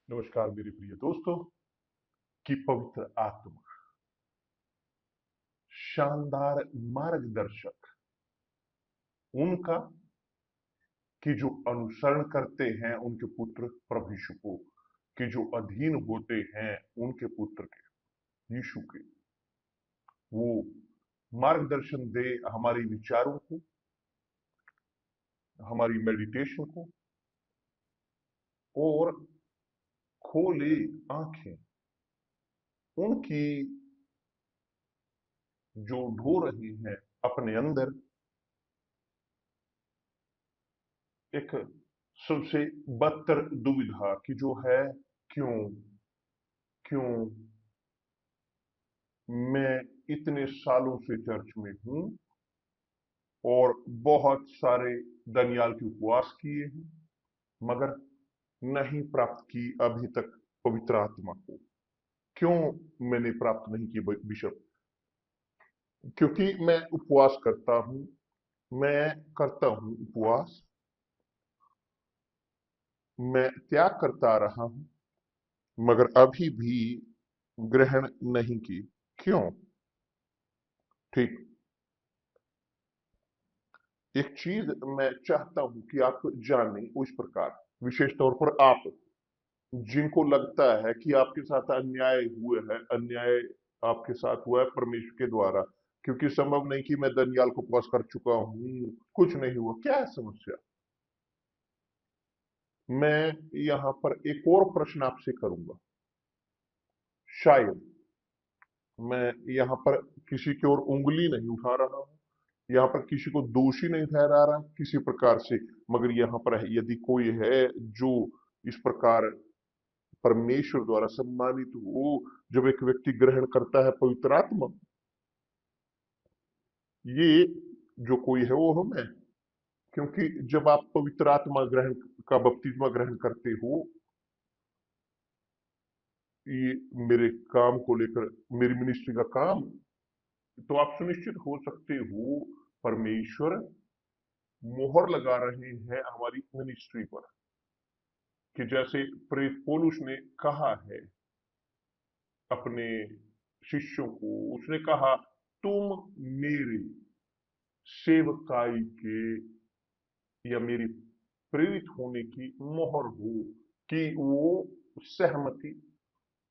नमस्कार मेरे प्रिय दोस्तों। कि पवित्र आत्मा शानदार मार्गदर्शक उनका कि जो अनुसरण करते हैं उनके पुत्र प्रभु यीशु को, कि जो अधीन होते हैं उनके पुत्र के यीशु के, वो मार्गदर्शन दे हमारी विचारों को, हमारी मेडिटेशन को, और खोले आंखें उनकी जो ढो रही हैं अपने अंदर एक सबसे बदतर दुविधा की जो है, क्यों क्यों मैं इतने सालों से चर्च में हूं और बहुत सारे दनियाल के उपवास किए हैं, मगर नहीं प्राप्त की अभी तक पवित्र आत्मा को। क्यों मैंने प्राप्त नहीं की बिशप? क्योंकि मैं उपवास करता हूं, मैं करता हूं उपवास, मैं त्याग करता रहा हूं, मगर अभी भी ग्रहण नहीं की। क्यों? ठीक। एक चीज मैं चाहता हूं कि आप जानें उस प्रकार, विशेष तौर पर आप जिनको लगता है कि आपके साथ अन्याय हुए है, अन्याय आपके साथ हुआ है परमेश्वर के द्वारा, क्योंकि संभव नहीं कि मैं दनियाल को पास कर चुका हूं, कुछ नहीं हुआ। क्या है समस्या? मैं यहां पर एक और प्रश्न आपसे करूंगा। शायद मैं यहां पर किसी की ओर उंगली नहीं उठा रहा हूं, यहाँ पर किसी को दोषी नहीं ठहरा रहा किसी प्रकार से, मगर यहाँ पर यदि कोई है जो इस प्रकार परमेश्वर द्वारा सम्मानित हो, जब एक व्यक्ति ग्रहण करता है पवित्र आत्मा, ये जो कोई है वो हम है। क्योंकि जब आप पवित्र आत्मा ग्रहण का बपतिस्मा ग्रहण करते हो, ये मेरे काम को लेकर, मेरी मिनिस्ट्री का काम, तो आप सुनिश्चित हो सकते हो परमेश्वर मोहर लगा रहे हैं हमारी मिनिस्ट्री पर। कि जैसे प्रेरित पौलुस ने कहा है अपने शिष्यों को, उसने कहा तुम मेरे सेवकाई के या मेरी प्रेरित होने की मोहर हो, कि वो सहमति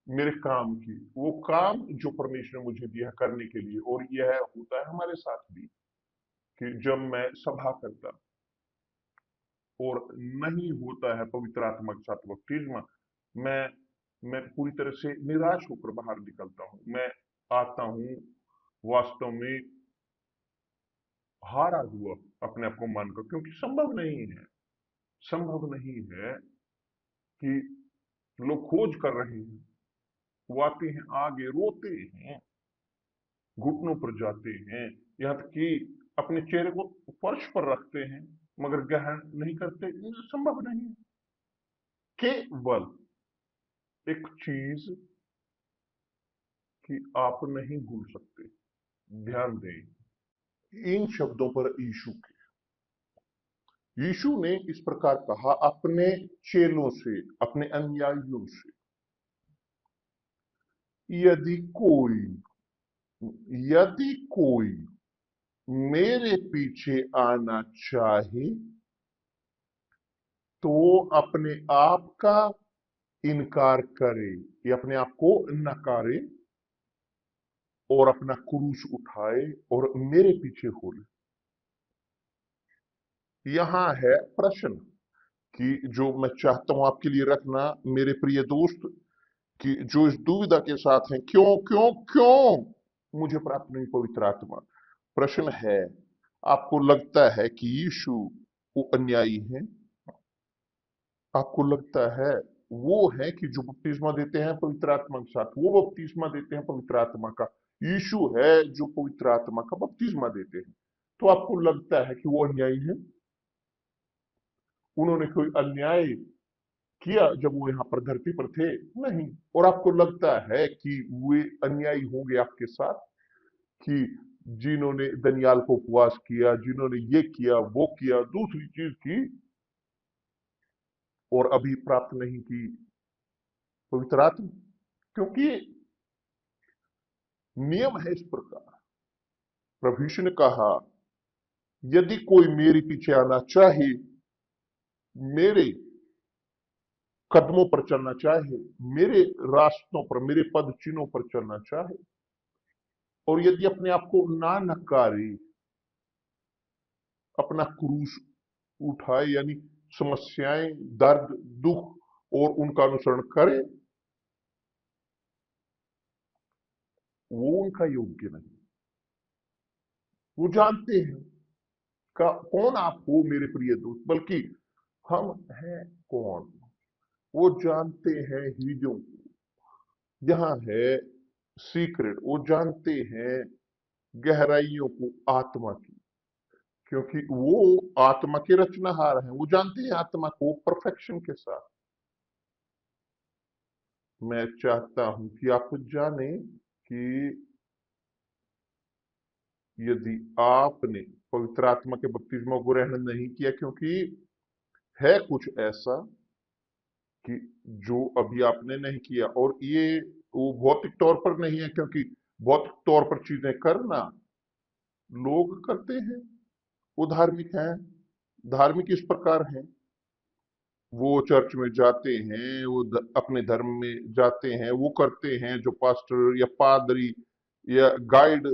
मेरे काम की, वो काम जो परमेश्वर ने मुझे दिया करने के लिए। और यह होता है हमारे साथ भी कि जब मैं सभा करता और नहीं होता है पवित्र आत्मा के साथ बपतिस्मा, मैं मैं पूरी तरह से निराश होकर बाहर निकलता हूं। मैं आता हूं वास्तव में हारा हुआ अपने आप को मानकर, क्योंकि संभव नहीं है कि लोग खोज कर रहे हैं, वो आते हैं आगे रोते हैं, घुटनों पर जाते हैं, यहाँ तक कि अपने चेहरे को फर्श पर रखते हैं, मगर ग्रहण नहीं करते। ये संभव नहीं है। केवल एक चीज कि आप नहीं भूल सकते, ध्यान दें इन शब्दों पर यीशु के। यीशु ने इस प्रकार कहा अपने चेलों से, अपने अनुयायियों से, यदि कोई यदि कोई मेरे पीछे आना चाहे तो अपने आप का इनकार करे, या अपने आप को नकारे और अपना क्रूस उठाए और मेरे पीछे हो ले। यहां है प्रश्न कि जो मैं चाहता हूं आपके लिए रखना मेरे प्रिय दोस्त, कि जो इस दुविधा के साथ हैं, क्यों क्यों क्यों मुझे प्राप्त नहीं पवित्र आत्मा। प्रश्न है, आपको लगता है कि यीशु वो अन्यायी है? आपको लगता है वो है कि जो बपतिस्मा देते हैं पवित्र आत्मा के साथ, वो बपतिस्मा देते हैं पवित्र आत्मा का? यीशु है जो पवित्र आत्मा का बपतिस्मा देते हैं। तो आपको लगता है कि वो अन्यायी है? उन्होंने कोई अन्याय किया जब वो यहाँ पर धरती पर थे? नहीं। और आपको लगता है कि वे अन्यायी होंगे आपके साथ, कि जिन्होंने दनियाल को उपवास किया, जिन्होंने ये किया वो किया दूसरी चीज की, और अभी प्राप्त नहीं की पवित्र आत्मा, क्योंकि नियम है इस प्रकार। प्रभु यीशु ने कहा, यदि कोई मेरे पीछे आना चाहे, मेरे कदमों पर चलना चाहे, मेरे रास्तों पर, मेरे पद चिन्हों पर चलना चाहे, और यदि अपने आप को ना नकारे, अपना क्रूस उठाए, यानी समस्याएं, दर्द, दुख और उनका अनुसरण करे, वो उनका योग्य नहीं। वो जानते हैं कौन आप हो मेरे प्रिय दोस्त, बल्कि हम हैं कौन, वो जानते हैं हृदयों को। यहां है सीक्रेट, वो जानते हैं गहराइयों को आत्मा की, क्योंकि वो आत्मा के रचनाहार हैं। वो जानते हैं आत्मा को परफेक्शन के साथ। मैं चाहता हूं कि आप जाने कि यदि आपने पवित्र आत्मा के बपतिस्मा को ग्रहण नहीं किया, क्योंकि है कुछ ऐसा कि जो अभी आपने नहीं किया, और ये वो भौतिक तौर पर नहीं है, क्योंकि भौतिक तौर पर चीजें करना लोग करते हैं, वो धार्मिक हैं। धार्मिक इस प्रकार हैं, वो चर्च में जाते हैं, वो अपने धर्म में जाते हैं, वो करते हैं जो पास्टर या पादरी या गाइड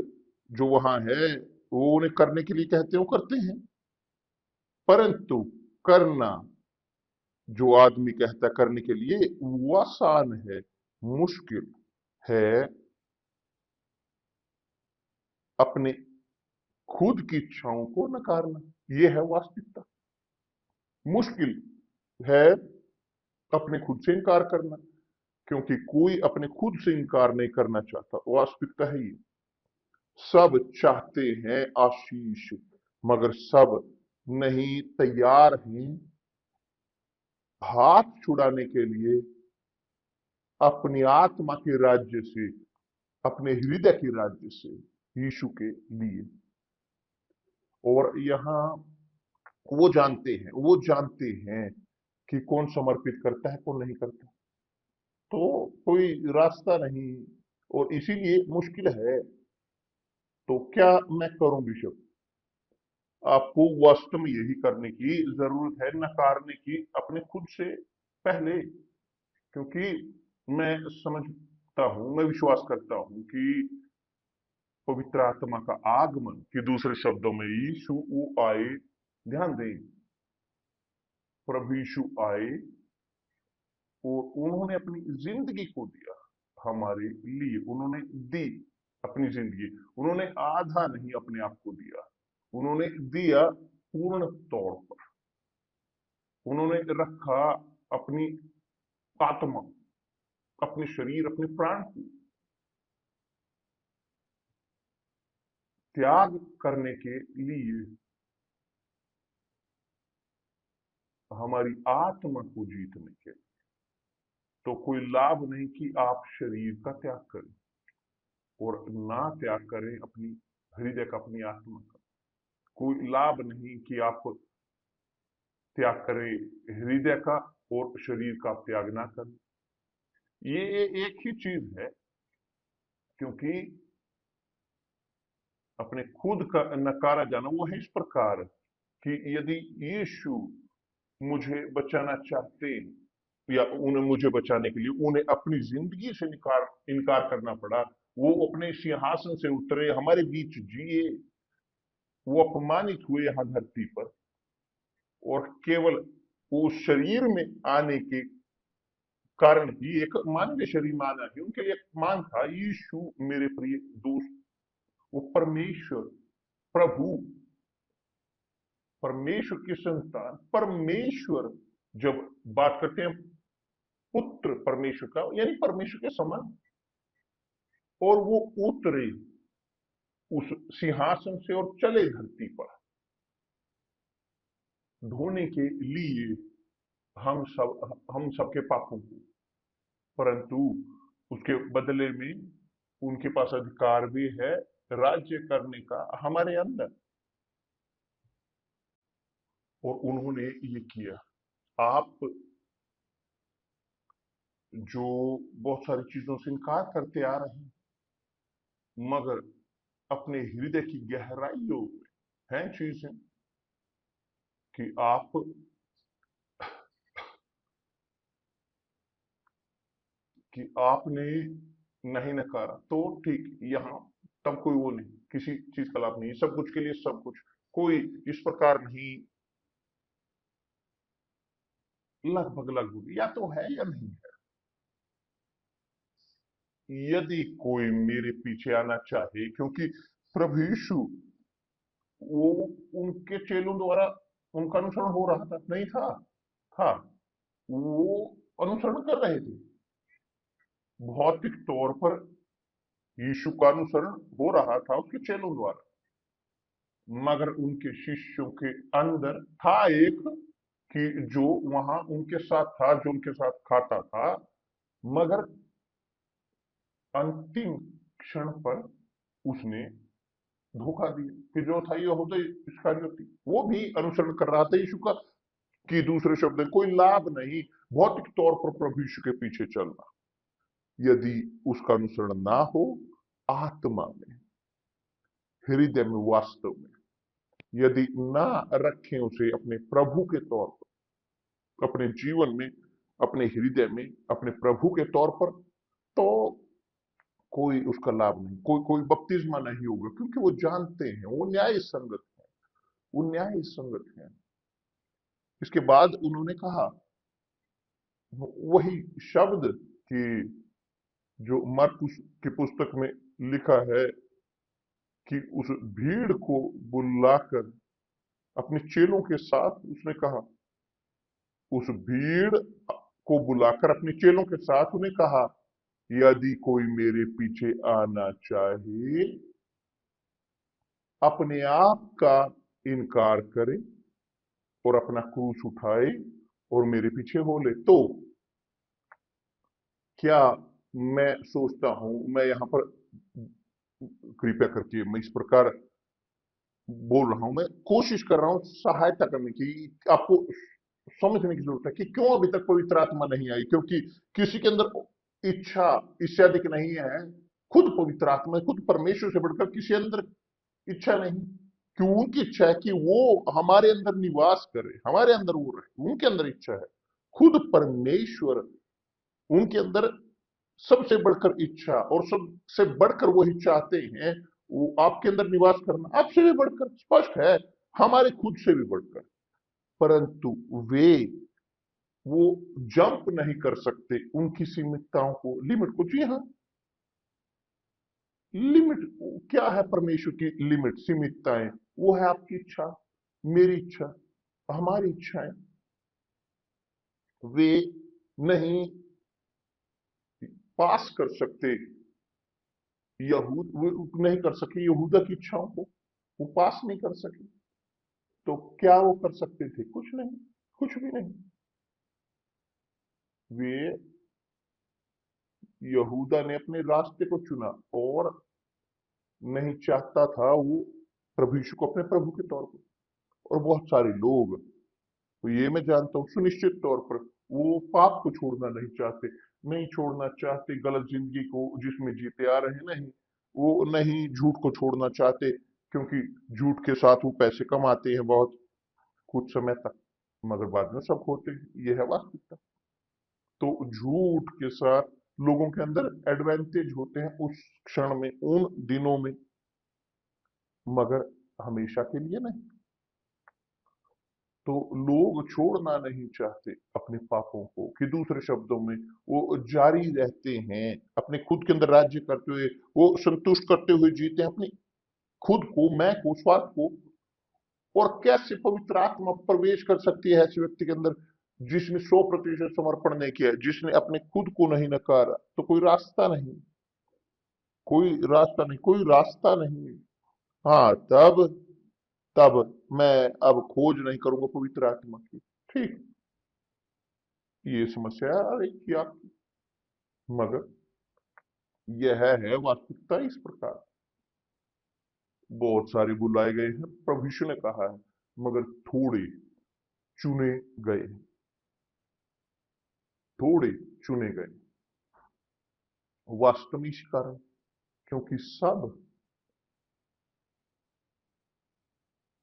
जो वहां है वो उन्हें करने के लिए कहते हैं, वो करते हैं। परंतु करना जो आदमी कहता है करने के लिए, वो आसान है, मुश्किल है अपने खुद की इच्छाओं को नकारना। ये है वास्तविकता। मुश्किल है अपने खुद से इनकार करना, क्योंकि कोई अपने खुद से इनकार नहीं करना चाहता। वास्तविकता है ये। सब चाहते हैं आशीष, मगर सब नहीं तैयार हैं हाथ छुड़ाने के लिए अपनी आत्मा के राज्य से, अपने हृदय के राज्य से, यीशु के लिए। और यहां वो जानते हैं कि कौन समर्पित करता है, कौन नहीं करता। तो कोई रास्ता नहीं, और इसीलिए मुश्किल है। तो क्या मैं करूं बिशप? आपको वास्तव में यही करने की जरूरत है, नकारने की अपने खुद से पहले। क्योंकि मैं समझता हूं, मैं विश्वास करता हूं कि पवित्र आत्मा का आगमन, कि दूसरे शब्दों में यीशु वो आए। ध्यान दें, प्रभु यीशु आए और उन्होंने अपनी जिंदगी को दिया हमारे लिए। उन्होंने दी अपनी जिंदगी। उन्होंने आधा नहीं अपने आप को दिया, उन्होंने दिया पूर्ण तौर पर। उन्होंने रखा अपनी आत्मा, अपने शरीर, अपने प्राण को त्याग करने के लिए, हमारी आत्मा को जीतने के। तो कोई लाभ नहीं कि आप शरीर का त्याग करें और ना त्याग करें अपनी हृदय का, अपनी आत्मा का। कोई लाभ नहीं कि आप त्याग करें हृदय का और शरीर का त्याग ना करें। ये एक ही चीज है, क्योंकि अपने खुद का नकारा जाना वो है इस प्रकार कि यदि यीशु मुझे बचाना चाहते, या उन्हें मुझे बचाने के लिए उन्हें अपनी जिंदगी से इनकार करना पड़ा, वो अपने सिंहासन से उतरे, हमारे बीच जिए, वो अपमानित हुए यहां धरती पर, और केवल वो शरीर में आने के कारण ही, एक मानवीय शरीर में आना ही उनके लिए मान था। यीशु मेरे प्रिय दोस्त, वो परमेश्वर, प्रभु, परमेश्वर की संतान, परमेश्वर जब बात करते हैं पुत्र परमेश्वर का, यानी परमेश्वर के समान, और वो उतरे उस सिंहासन से और चले धरती पर ढोने के लिए हम सबके पापों को। परंतु उसके बदले में उनके पास अधिकार भी है राज्य करने का हमारे अंदर, और उन्होंने ये किया। आप जो बहुत सारी चीजों से इनकार करते आ रहे हैं, मगर अपने हृदय की गहराइयों में हैं चीजें कि आपने नहीं नकारा तो ठीक, यहाँ तब कोई वो नहीं, किसी चीज का लाभ नहीं, सब कुछ के लिए सब कुछ, कोई इस प्रकार नहीं, लगभग लगभग या तो है या नहीं है। यदि कोई मेरे पीछे आना चाहे, क्योंकि प्रभु यीशु, वो उनके चेलों द्वारा उनका अनुसरण हो रहा था, नहीं था? था। वो अनुसरण कर रहे थे भौतिक तौर पर, यीशु का अनुसरण हो रहा था उसके चेलों द्वारा, मगर उनके शिष्यों के अंदर था एक कि जो वहां उनके साथ था, जो उनके साथ खाता था, मगर अंतिम क्षण पर उसने धोखा दिया। कि जो था यहूदा इस्करियोती, वो भी अनुसरण कर रहा था यीशु का, कि दूसरे शब्द में कोई लाभ नहीं, भौतिक तौर पर प्रभु यीशु के पीछे चलना। यदि उसका अनुसरण ना हो आत्मा में, हृदय में, वास्तव में, यदि ना रखें उसे अपने प्रभु के तौर पर, अपने जीवन में, अपने हृदय में, अपने प्रभु के तौर पर, तो कोई उसका लाभ नहीं, कोई कोई बपतिस्मा नहीं होगा, क्योंकि वो जानते हैं, वो न्याय संगत है, वो न्याय संगत है। इसके बाद उन्होंने कहा वही शब्द कि जो मरकुस की पुस्तक में लिखा है कि उस भीड़ को बुलाकर अपने चेलों के साथ उसने कहा, उस भीड़ को बुलाकर अपने चेलों के साथ उन्हें कहा, यदि कोई मेरे पीछे आना चाहे, अपने आप का इनकार करे और अपना क्रूस उठाए और मेरे पीछे हो ले। तो क्या मैं सोचता हूं, मैं यहां पर कृपया करके मैं इस प्रकार बोल रहा हूं, मैं कोशिश कर रहा हूं सहायता करने की, आपको समझने की जरूरत है कि क्यों अभी तक पवित्र आत्मा नहीं आई, क्योंकि किसी के अंदर इच्छा इससे अधिक नहीं है, खुद पवित्र आत्मा, खुद परमेश्वर से बढ़कर किसी अंदर इच्छा नहीं, कि उनकी इच्छा है कि वो हमारे अंदर निवास करे, हमारे अंदर वो रहे, उनके अंदर इच्छा है, खुद परमेश्वर उनके अंदर सबसे बढ़कर इच्छा, और सबसे बढ़कर वही चाहते हैं, वो आपके अंदर निवास करना, आपसे भी बढ़कर, स्पष्ट है, हमारे खुद से भी बढ़कर। परंतु वे वो जंप नहीं कर सकते उनकी सीमितताओं को, लिमिट को। जी हाँ, लिमिट क्या है? परमेश्वर की लिमिट, सीमितताएं, वो है आपकी इच्छा, मेरी इच्छा, हमारी इच्छाएं। वे नहीं पास कर सकते, यहूद वो नहीं कर सके यहूदा की इच्छाओं को, वो पास नहीं कर सके। तो क्या वो कर सकते थे? कुछ नहीं, कुछ भी नहीं। वे, यहूदा ने अपने रास्ते को चुना और नहीं चाहता था वो प्रभु यीशु को अपने प्रभु के तौर पर। और बहुत सारे लोग, तो ये मैं जानता हूँ सुनिश्चित तौर पर, वो पाप को छोड़ना नहीं चाहते, नहीं छोड़ना चाहते गलत जिंदगी को जिसमें जीते आ रहे हैं, नहीं, वो नहीं झूठ को छोड़ना चाहते, क्योंकि झूठ के साथ वो पैसे कमाते हैं बहुत कुछ समय तक, मगर बाद में सब खोते हैं, ये है वास्तविकता। तो झूठ के साथ लोगों के अंदर एडवांटेज होते हैं उस क्षण में, उन दिनों में, मगर हमेशा के लिए नहीं। तो लोग छोड़ना नहीं चाहते अपने पापों को, कि दूसरे शब्दों में वो जारी रहते हैं अपने खुद के अंदर राज्य करते हुए, वो संतुष्ट करते हुए जीते हैं अपनी खुद को, मैं को, स्वार्थ को। और कैसे पवित्र आत्मा प्रवेश कर सकती है ऐसे व्यक्ति के अंदर जिसने 100% समर्पण नहीं किया, जिसने अपने खुद को नहीं नकारा? तो कोई रास्ता नहीं, कोई रास्ता नहीं, कोई रास्ता नहीं। हाँ, तब तब मैं अब खोज नहीं करूंगा पवित्र आत्मा की, ठीक, ये समस्या आ रही थी आपकी, मगर यह है वास्तविकता इस प्रकार। बहुत सारे बुलाए गए हैं, प्रभु यीशु ने कहा है, मगर थोड़े चुने गए, थोड़े चुने गए। वास्तव में इसी कारण, क्योंकि सब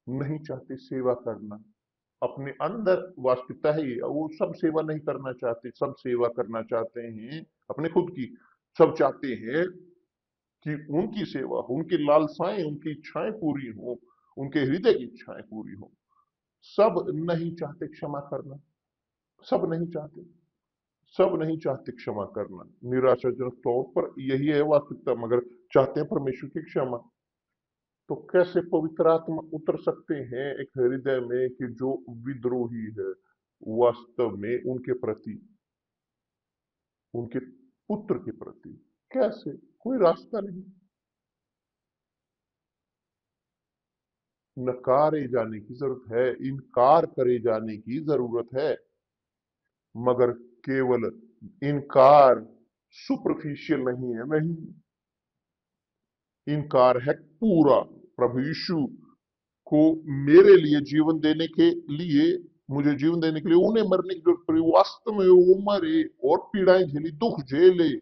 नहीं चाहते सेवा करना। अपने अंदर वास्तविकता है ये, वो सब सेवा नहीं करना चाहते, सब सेवा करना चाहते हैं अपने खुद की। सब चाहते हैं कि उनकी सेवा हो, उनकी लालसाएं, उनकी इच्छाएं पूरी हो, उनके हृदय की इच्छाएं पूरी हो। सब नहीं चाहते क्षमा करना, सब नहीं चाहते, सब नहीं चाहते क्षमा करना। निराशाजनक तौर पर यही है वास्तविकता, मगर चाहते हैं परमेश्वर की क्षमा। तो कैसे पवित्र आत्मा उतर सकते हैं एक हृदय में कि जो विद्रोही है वास्तव में उनके प्रति, उनके पुत्र के प्रति? कैसे? कोई रास्ता नहीं। नकारे जाने की जरूरत है, इनकार करे जाने की जरूरत है, मगर केवल इनकार सुपरफिशियल नहीं है, नहीं। इनकार है पूरा। प्रभु यीशु को मेरे लिए जीवन देने के लिए, मुझे जीवन देने के लिए उन्हें मरने की जरूरत पड़ी। वास्तव में वो मरे और पीड़ाएं झेली, दुख झेले,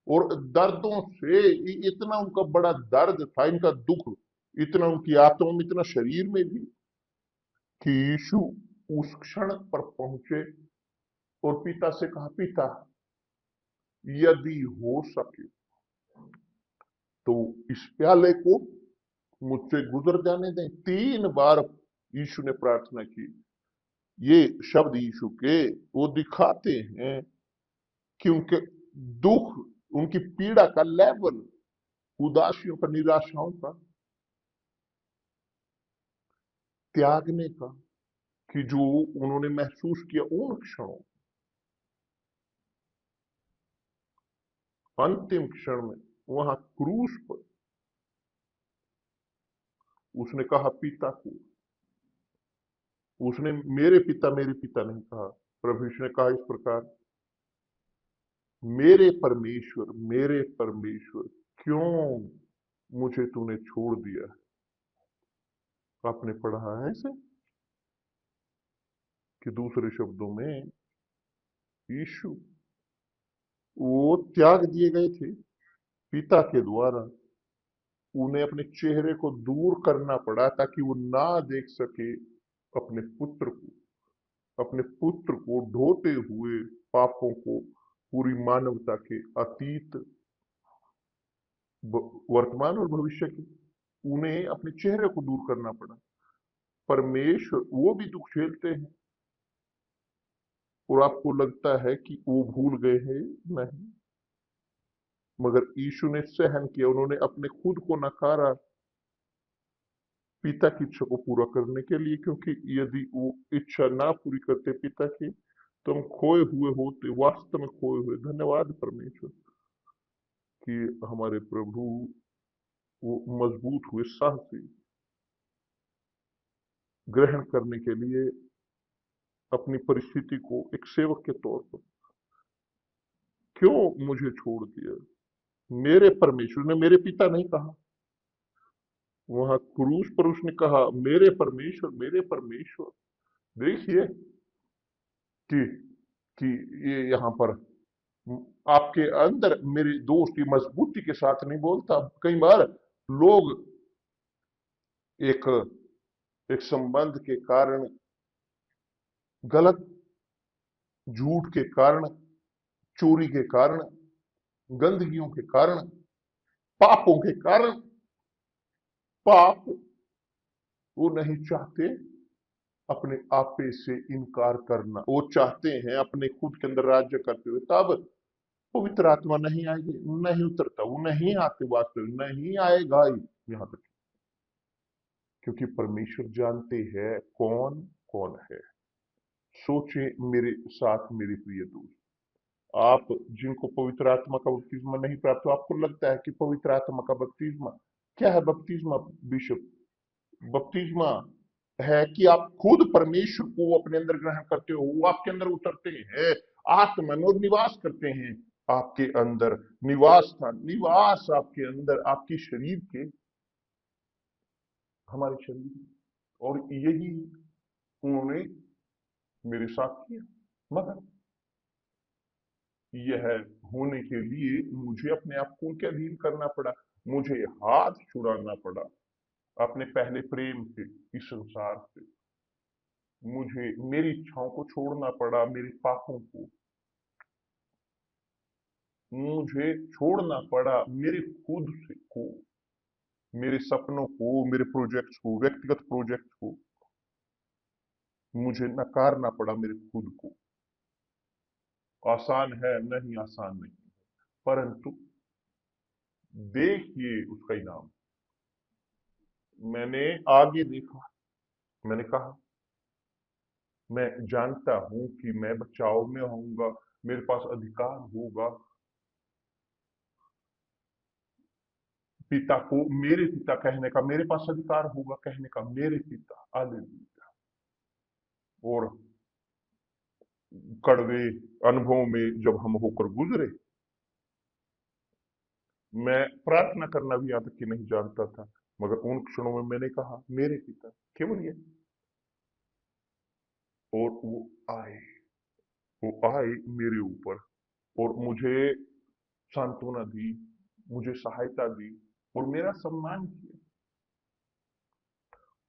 और दर्दों से इतना उनका बड़ा दर्द था, इनका दुख इतना उनकी आत्मा में, इतना शरीर में भी, कि यीशु उस क्षण पर पहुंचे और पिता से कहा, पिता यदि हो सके तो इस प्याले को मुझसे गुजर जाने दें। 3 बार यीशु ने प्रार्थना की। ये शब्द यीशु के वो दिखाते हैं कि उनके दुख, उनकी पीड़ा का लेवल, उदासियों का, निराशाओं का, त्यागने का, कि जो उन्होंने महसूस किया उन क्षणों, अंतिम क्षण में वहां क्रूस पर उसने कहा पिता को, उसने मेरे पिता नहीं कहा। प्रभु यीशु ने कहा इस प्रकार, मेरे परमेश्वर क्यों मुझे तूने छोड़ दिया? आपने पढ़ा है ऐसे कि दूसरे शब्दों में यीशु वो त्याग दिए गए थे पिता के द्वारा। उन्हें अपने चेहरे को दूर करना पड़ा ताकि वो ना देख सके अपने पुत्र को, अपने पुत्र को ढोते हुए पापों को, पूरी मानवता के अतीत, वर्तमान और भविष्य के। उन्हें अपने चेहरे को दूर करना पड़ा। परमेश्वर वो भी दुख झेलते हैं, और आपको लगता है कि वो भूल गए हैं? नहीं, मगर यीशु ने सहन किया। उन्होंने अपने खुद को नकारा पिता की इच्छा को पूरा करने के लिए, क्योंकि यदि वो इच्छा ना पूरी करते पिता की तो हम खोए हुए होते, वास्तव में खोए हुए। धन्यवाद परमेश्वर कि हमारे प्रभु वो मजबूत हुए, साहसी, ग्रहण करने के लिए अपनी परिस्थिति को एक सेवक के तौर पर। क्यों मुझे छोड़ दिया? मेरे परमेश्वर ने, मेरे पिता नहीं कहा। वहां क्रूस पर उसने कहा मेरे परमेश्वर, मेरे परमेश्वर। देखिए कि कि ये यहाँ पर आपके अंदर मेरे दोस्त की मजबूती के साथ नहीं बोलता। कई बार लोग एक एक संबंध के कारण, गलत, झूठ के कारण, चोरी के कारण, गंदगियों के कारण, पापों के कारण, पाप वो नहीं चाहते अपने आपे से इनकार करना। वो चाहते हैं अपने खुद के अंदर राज्य करते हुए। तब पवित्र आत्मा नहीं आएगी, नहीं उतरता, वो नहीं आते, वास्तव नहीं आएगा ही यहां तक, क्योंकि परमेश्वर जानते हैं कौन कौन है। सोचे मेरे साथ मेरे प्रिय दोस्त, आप जिनको पवित्र आत्मा का बपतिस्मा नहीं प्राप्त हो, आपको लगता है कि पवित्र आत्मा का बपतिस्मा क्या है? बपतिस्मा बिशप, बपतिस्मा है कि आप खुद परमेश्वर को अपने अंदर ग्रहण करते हो, वो आपके अंदर उतरते हैं, आत्मा में, और निवास करते हैं आपके अंदर। निवास स्थान, निवास आपके अंदर, आपके शरीर के, हमारे शरीर। और यही उन्होंने मेरे साथ किया। मगर यह होने के लिए मुझे अपने आप को उनके अधीन करना पड़ा, मुझे हाथ छुड़ाना पड़ा अपने पहले प्रेम से, इस संसार से। मुझे मेरी इच्छाओं को छोड़ना पड़ा, मेरे पापों को मुझे छोड़ना पड़ा, मेरे खुद से को, मेरे सपनों को, मेरे प्रोजेक्ट्स को, व्यक्तिगत प्रोजेक्ट को मुझे नकारना पड़ा, मेरे खुद को। आसान है? नहीं, आसान नहीं, परंतु देखिए उसका इनाम। मैंने आगे देखा, मैंने कहा मैं जानता हूं कि मैं बचाव में होऊंगा, मेरे पास अधिकार होगा पिता को मेरे पिता कहने का, मेरे पास अधिकार होगा कहने का मेरे पिता, हालेलुया। और कड़वे अनुभवों में जब हम होकर गुजरे, मैं प्रार्थना करना भी यहाँ तक कि नहीं जानता था, मगर उन क्षणों में मैंने कहा मेरे पिता, केवल ये। और आए वो आए मेरे ऊपर और मुझे सांत्वना दी, मुझे सहायता दी और मेरा सम्मान किया।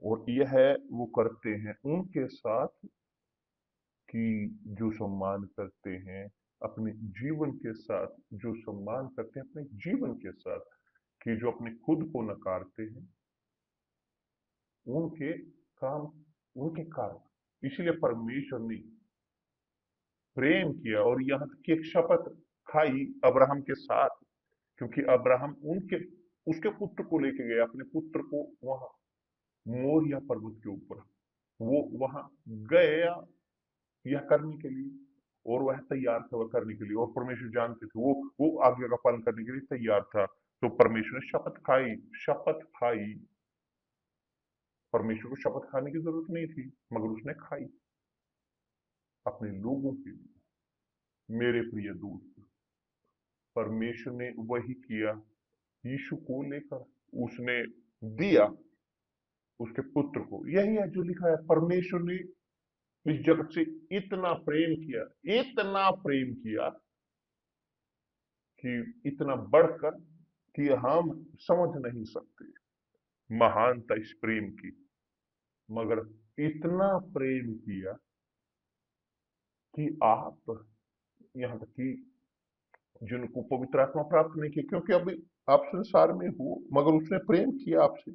और यह वो करते हैं उनके साथ कि जो सम्मान करते हैं अपने जीवन के साथ, जो सम्मान करते हैं अपने जीवन के साथ, कि जो अपने खुद को नकारते हैं उनके काम, उनके कारण। इसलिए परमेश्वर ने प्रेम किया और यहाँ तक कि एक शपथ खाई अब्राहम के साथ, क्योंकि अब्राहम उनके उसके पुत्र को लेके गया, अपने पुत्र को वहां मोरिया पर्वत के ऊपर वो वहां गया यह करने के लिए, और वह तैयार था वह करने के लिए, और परमेश्वर जानते थे वो आज्ञा का पालन करने के लिए तैयार था। तो परमेश्वर ने शपथ खाई, शपथ खाई। परमेश्वर को शपथ खाने की जरूरत नहीं थी, मगर उसने खाई अपने लोगों के लिए। मेरे प्रिय दोस्त, परमेश्वर ने वही किया यीशु को लेकर, उसने दिया उसके पुत्र को। यही है जो लिखा है, परमेश्वर ने इस जगत से इतना प्रेम किया, इतना प्रेम किया कि इतना बढ़कर कि हम समझ नहीं सकते महानता इस प्रेम की। मगर इतना प्रेम किया कि आप, यहां तक कि जिनको पवित्र आत्मा प्राप्त नहीं की, क्योंकि अभी आप संसार में हो, मगर उसने प्रेम किया आपसे।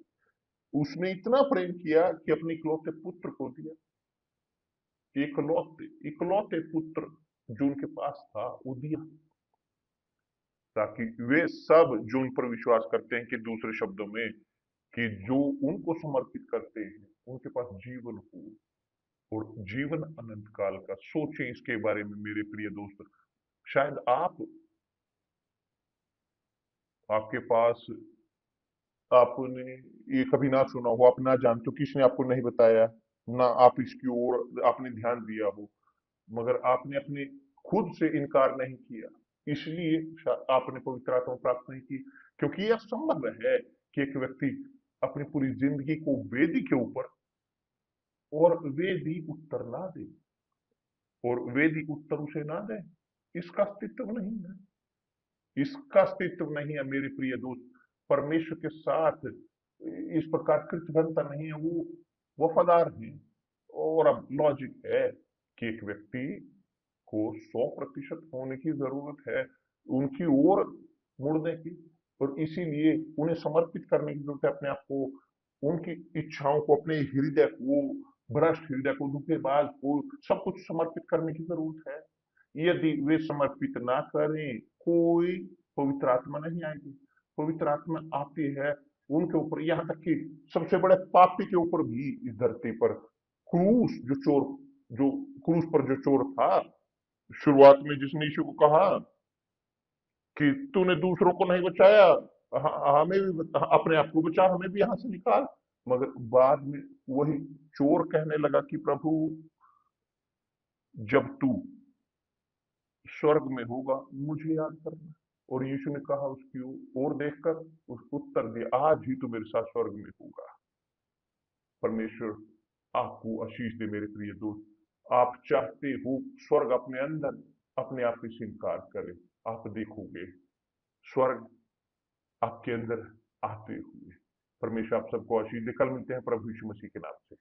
उसने इतना प्रेम किया कि अपने इकलौते पुत्र को दिया। इकलौते इकलौते पुत्र जो उनके पास था वो दिया, ताकि वे सब जो उन पर विश्वास करते हैं, कि दूसरे शब्दों में कि जो उनको समर्पित करते हैं उनके पास जीवन हो, और जीवन अनंत काल का। सोचें इसके बारे में मेरे प्रिय दोस्त। शायद आपके पास, आपने ये कभी ना सुना हो, आप ना जानते हो, किसने आपको नहीं बताया, ना आप इसकी ओर आपने ध्यान दिया हो, मगर आपने अपने खुद से इनकार नहीं किया, इसलिए आपने पवित्र आत्मा प्राप्त नहीं की। क्योंकि यह संभव है कि एक व्यक्ति अपनी पूरी जिंदगी को वेदी के ऊपर, और वेदी उत्तर ना दे, और वेदी उत्तर उसे ना दे, इसका अस्तित्व नहीं है, इसका अस्तित्व नहीं है मेरे प्रिय दोस्त। परमेश्वर के साथ इस प्रकार कृतज्ञता नहीं है, वो वफादार है। और अब लॉजिक है कि एक व्यक्ति को 100% होने की जरूरत है, उनकी ओर मुड़ने की, और इसीलिए उन्हें समर्पित करने की जरूरत है अपने आप को, उनकी इच्छाओं को, अपने हृदय को, भ्रष्ट हृदय को, धोखेबाज को, सब कुछ समर्पित करने की जरूरत है। यदि वे समर्पित ना करें, कोई पवित्र आत्मा नहीं आएगी। पवित्र आत्मा आती है उनके ऊपर, यहां तक कि सबसे बड़े पापी के ऊपर भी इस धरती पर। क्रूस जो चोर, जो क्रूस पर जो चोर था, शुरुआत में जिसने यीशु को कहा कि तूने दूसरों को नहीं बचाया, हमें भी अपने आप को बचा, हमें भी यहां से निकाल। मगर बाद में वही चोर कहने लगा कि प्रभु, जब तू स्वर्ग में होगा मुझे याद करना। और यीशु ने कहा उसकी ओर देखकर, उस उत्तर दिया, आज ही तू मेरे साथ स्वर्ग में होगा। परमेश्वर आपको आशीष दे मेरे प्रिय दोस्त। आप चाहते हो स्वर्ग अपने अंदर, अपने आप से इनकार करें, आप देखोगे स्वर्ग आपके अंदर आते हुए। परमेश्वर आप सबको आशीष दे। कल मिलते हैं प्रभु यीशु मसीह के नाम से।